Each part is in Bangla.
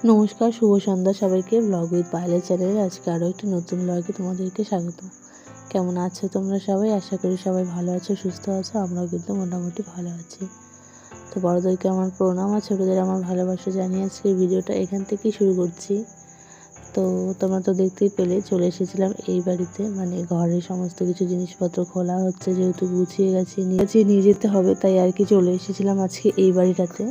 নমস্কার, শুভ সন্ধ্যা সবাইকে। ব্লগ উইথ পায়েলের চ্যানেলে আজকে আরও একটি নতুন ব্লগে তোমাদেরকে স্বাগত। কেমন আছো তোমরা সবাই? আশা করি সবাই ভালো আছো, সুস্থ আছো। আমরাও কিন্তু মোটামুটি ভালো আছি। তো বড়োদেরকে আমার প্রণাম আর ছোটোদের আমার ভালোবাসা জানিয়ে আজকে ভিডিওটা এখান থেকেই শুরু করছি। তো তোমরা তো দেখতেই পেলে চলে এসেছিলাম এই বাড়িতে, মানে ঘরের সমস্ত কিছু জিনিসপত্র খোলা হচ্ছে, যেহেতু গুছিয়ে গেছি নিয়ে যেতে হবে, তাই আর কি চলে এসেছিলাম আজকে এই বাড়িটাতে।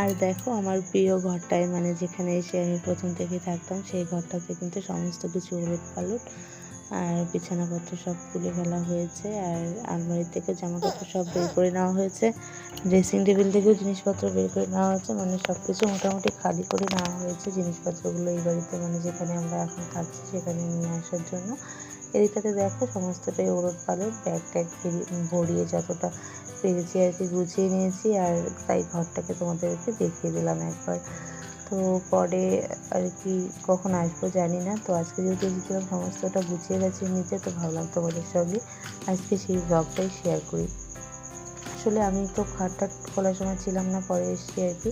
আর দেখো আমার প্রিয় ঘরটায়, মানে যেখানে এসে আমি প্রথম থেকে থাকতাম, সেই ঘরটাতে কিন্তু সমস্ত কিছু উলটপালট আর বিছানাপত্র সব তুলে ফেলা হয়েছে। আর আলমারি থেকে জামাকাপড় সব বের করে নেওয়া হয়েছে, ড্রেসিং টেবিল থেকেও জিনিসপত্র বের করে নেওয়া হয়েছে, মানে সব কিছু মোটামুটি খালি করে নেওয়া হয়েছে জিনিসপত্রগুলো এই বাড়িতে, মানে যেখানে আমরা এখন থাকছি সেখানে নিয়ে আসার জন্য। এদিকটাতে দেখো সমস্তটাই উলটপালট, ব্যাগ ট্যাগ ভরিয়ে যতটা পেরেছি আর কি গুছিয়ে নিয়েছি। আর তাই ঘরটাকে তোমাদেরকে দেখিয়ে দিলাম একবার। তো পরে আর কি কখন আসবো জানি না। তো আজকে যেহেতু এসেছিলাম সমস্তটা গুছিয়ে গেছি নিচে, তো ভাবলাম তোমাদের সঙ্গে আজকে সেই ব্লগটাই শেয়ার করি। আসলে আমি তো খাটটা খোলার সময় ছিলাম না, পরে এসেছি আর কি,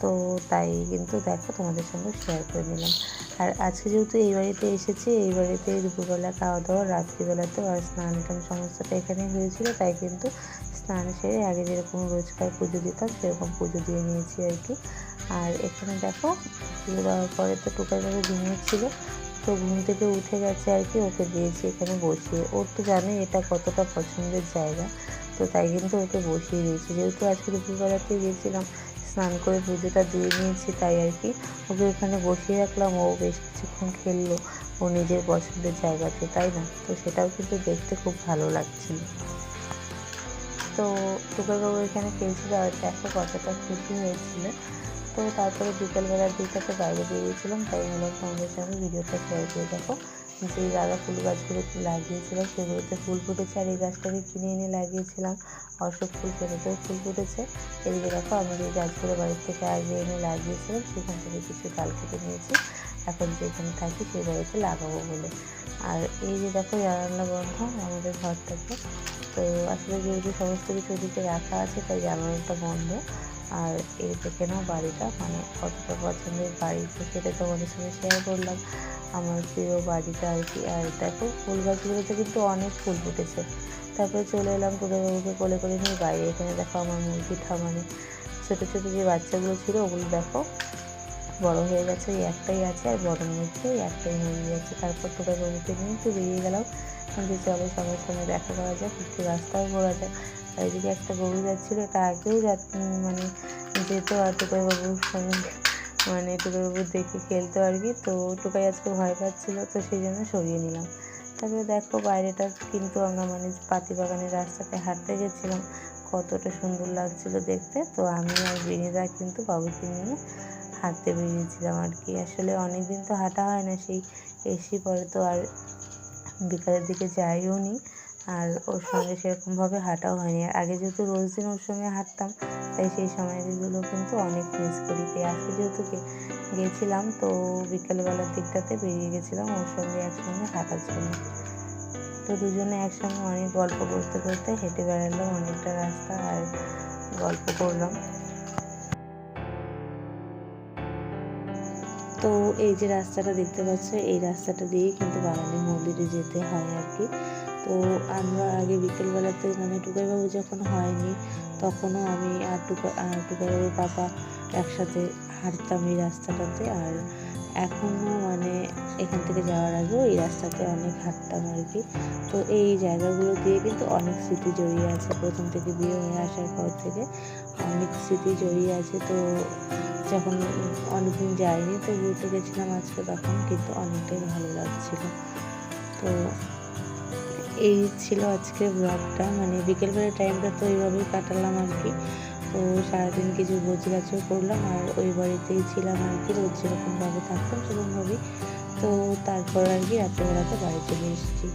তো তাই কিন্তু দেখো তোমাদের সঙ্গে শেয়ার করে নিলাম। আর আজকে যেহেতু এই বাড়িতে এসেছি, এই বাড়িতে দুপুরবেলা খাওয়া দাওয়া, রাত্রিবেলাতেও আর স্নান টান সমস্তটা এখানেই হয়েছিল, তাই কিন্তু স্নান সেরে আগে যেরকম রোজকার পুজো দিতাম সেরকম পুজো দিয়ে নিয়েছি আর কি। আর এখানে দেখো পুজো দেওয়ার পরে তো টুকাইভাবে ঘুমিয়েছিল, তো ঘুম থেকে উঠে গেছে আর কি, ওকে দিয়েছি এখানে বসিয়ে। ওর তো জানোই এটা কতটা পছন্দের জায়গা, তো তাই কিন্তু ওকে বসিয়ে দিয়েছি। যেহেতু আজকে দুপুরবেলাতে গিয়েছিলাম, স্নান করে পুজোটা দিয়ে নিয়েছি, তাই আর কি ওকে এখানে বসিয়ে রাখলাম। ও বেশ কিছুক্ষণ খেললো ও নিজের পছন্দের জায়গাতে, তাই না? তো সেটাও কিন্তু দেখতে খুব ভালো লাগছিল। তো টুকাইবাবু এখানে খেলছিল আর দেখো কতটা খুশি হয়েছিল। তো তারপরে বিকেলবেলার দিকটাতে বাইরে বেরিয়েছিলাম, তাই মূলত তোমাদের সঙ্গে ভিডিওটা শেয়ার করে। দেখো যে গাঁদা ফুল গাছগুলো লাগিয়েছিলাম সেগুলোতে ফুল ফুটেছে, আর এই গাছটাকে কিনে এনে লাগিয়েছিলাম অশোক ফুল, সেটাতেও ফুল ফুটেছে। এদিকে দেখো আমি যে গাছগুলো বাড়ির থেকে আগে এনে লাগিয়েছিলাম সেখান থেকে কিছু ডাল কেটে নিয়েছি, এখন যেখানে থাকি সেই বাড়িতে লাগাবো বলে। আর এই যে দেখো জানালা বন্ধ আমাদের ঘরটাতে, তো আসলে যেহেতু সমস্ত কিছু ওদিকে রাখা আছে তাই জানালাটা বন্ধ। আর এই দেখে নাও বাড়িটা, মানে কতটা পছন্দের বাড়ি, তো সেটা তোমাদের সঙ্গে শেয়ার করলাম, আমার প্রিয় বাড়িটা আর কি। আর দেখো ফুল গাছগুলোতে কিন্তু অনেক ফুল ফুটেছে। তারপরে চলে এলাম টুকরোবাবুকে কোলে করে নিয়ে বাইরে। এখানে দেখো আমার মুরগিটা, মানে ছোটো ছোটো যে বাচ্চাগুলো ছিল ওগুলো দেখো বড় হয়ে গেছে, ওই একটাই আছে, আর বড় মুরগি ওই একটাই মুরগি আছে। তারপর টুকরোবাবুকে নিয়ে একটু বেরিয়ে গেলাম, যে চলো সবার সঙ্গে দেখা করা যায়, একটু রাস্তাও ঘোরা যায়। আর এদিকে একটা গরু যাচ্ছিলো, এটা আগেও মানে যেত, আর টুকাইবাবুর সঙ্গে মানে টুকাইবাবু দেখে খেলতো আর কি। তো টুকাই আজকে ভয় পাচ্ছিলো, তো সেই জন্য সরিয়ে নিলাম। তারপরে দেখো বাইরেটা কিন্তু আমরা মানে পাতি বাগানের রাস্তাতে হাঁটতে গেছিলাম, কতটা সুন্দর লাগছিল দেখতে। তো আমি আর বিনিদা কিন্তু বাবুকে নিয়ে হাঁটতে বেরিয়েছিলাম আর কি। আসলে অনেক দিন তো হাঁটা হয় না, সেই এসি পরে তো আর বিকালের দিকে যাইও নি, আর ওর সঙ্গে সেরকমভাবে হাঁটাও হয়নি। আর আগে যেহেতু রোজ দিন ওর সঙ্গে হাঁটতাম, তাই সেই সময়গুলো কিন্তু অনেক মিস করি। তাই আজকে যেহেতু গেছিলাম, তো বিকেলবেলার দিকটাতে বেরিয়ে গেছিলাম ওর সঙ্গে একসঙ্গে হাঁটার জন্য। তো দুজনে একসঙ্গে অনেক গল্প করতে করতে হেঁটে বেড়ালাম অনেকটা রাস্তা, আর গল্প করলাম। তো এই যে রাস্তাটা দেখতে পাচ্ছ, এই রাস্তাটা দিয়ে কিন্তু বাঙালি মন্দিরে যেতে হয় আর কি। তো আমরা আগে বিকেলবেলাতে, মানে টুকাইবাবু যখন হয়নি তখনও আমি আর টুকাইবাবুর পাপা একসাথে হাঁটতাম এই রাস্তাটাতে। আর এখনও মানে এখান থেকে যাওয়ার আগেও এই রাস্তাতে অনেক হাঁটতাম আর কি। তো এই জায়গাগুলো দিয়ে কিন্তু অনেক স্মৃতি জড়িয়ে আছে, প্রথম থেকে বিয়ে হয়ে আসার পর থেকে অনেক স্মৃতি জড়িয়ে আছে। তো যখন অনেকদিন যাইনি তো ঘুরতে গেছিলাম আজকে, তখন কিন্তু অনেকটাই ভালো লাগছিল। তো এই ছিল আজকের ব্লগটা, মানে বিকেলবেলার টাইমটা তো এইভাবেই কাটালাম আর কি। তো সারাদিন কিছু গোছগাছও করলাম, আর ওই বাড়িতেই ছিলাম আর কি, রোজ যেরকমভাবে থাকতাম সেরকমভাবেই। তো তারপর আর কি রাত্রেবেলাতে বাড়ি চলে এসেছি।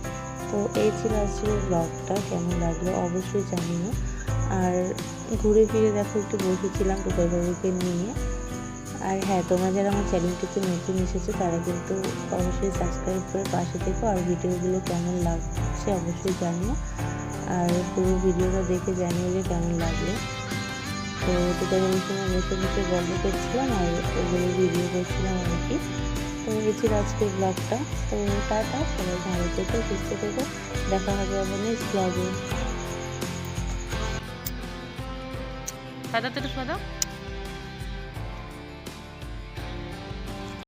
তো এই ছিল আজকের ব্লগটা, কেমন লাগলো অবশ্যই জানিও। আর ঘুরে ফিরে দেখো একটু বসেছিলাম টুকাইবাবুকে নিয়ে। আর হ্যাঁ, তোমরা যারা আমার চ্যানেলটিতে নতুন এসেছো তারা কিন্তু অবশ্যই সাবস্ক্রাইব করে পাশে থেকো, আর ভিডিওগুলো কেমন লাগছে অবশ্যই জানিও, আর পুরো ভিডিওটা দেখে জানিও যে কেমন লাগলো। তো দুপুরের সময় বসে বসে গল্প করছিলাম আর ওগুলো ভিডিও করছিলাম আর কি। তো এই ছিল আজকের ব্লগটা। তো টাটা, সবাই ভালো থেকো, সুস্থ থেকো, দেখা হবে আবার নেক্সট ব্লগে। সাদা তো সাদা।